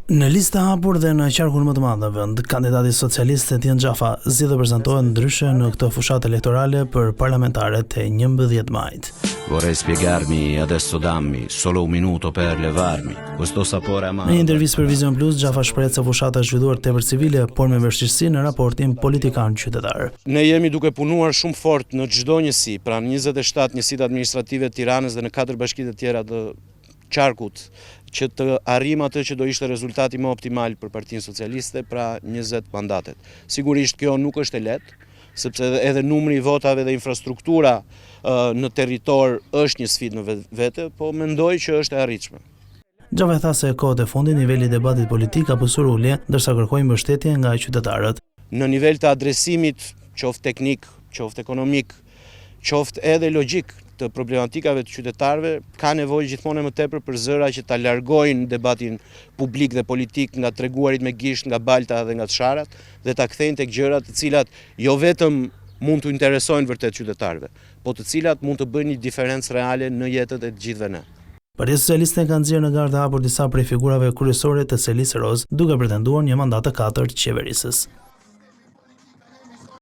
Në listë të hapur dhe në qarkun më të madh në vend, kandidati socialist Etienne Xhafa zgjidhë të prezantohet ndryshe në këtë fushatë elektorale për parlamentaret e 11 majit. Vorrei spiegarmi adesso dammi solo un minuto per levarmi questo sapore amaro. Në një intervistë për Vision Plus, Xhafa shpreh se fushata është zhvilluar tepër civile, por me vështirësi në raportin politikan-qytetar. Ne jemi duke punuar shumë fort në çdo njësi, pra në 27 njësitë administrative të Tiranës dhe në 4 bashkitë të tjera të qarkut, që të arrijmë atë që do ishte rezultati më optimal për Partinë Socialiste, pra 20 mandatet. Sigurisht kjo nuk është e lehtë, sepse edhe numri i votave dhe infrastruktura në territor është një sfidë në vete, po mendoj që është e arritshme. Xhafa tha se kohët e fundit niveli i debatit politik ka pasur ulje, ndërsa kërkojnë mbështetje nga qytetarët. Në nivel të adresimit, qoftë teknik, qoftë ekonomik, qoftë edhe logjik të problematikave të qytetarëve, ka nevojë gjithmonë më tepër për zëra që ta largojnë debatin publik dhe politik nga treguarit me gisht, nga balta dhe nga tsharat, dhe ta kthejnë tek gjërat të cilat jo vetëm mund të interesojnë vërtet qytetarëve, po të cilat mund të bëjnë një diferencë reale në jetët e të gjithëve ne. Partia Socialiste ka nxjerrë në garë të hapur disa prej figurave kryesore të Selisë Roz, duke pretenduar një mandat të 4 të qeverisës.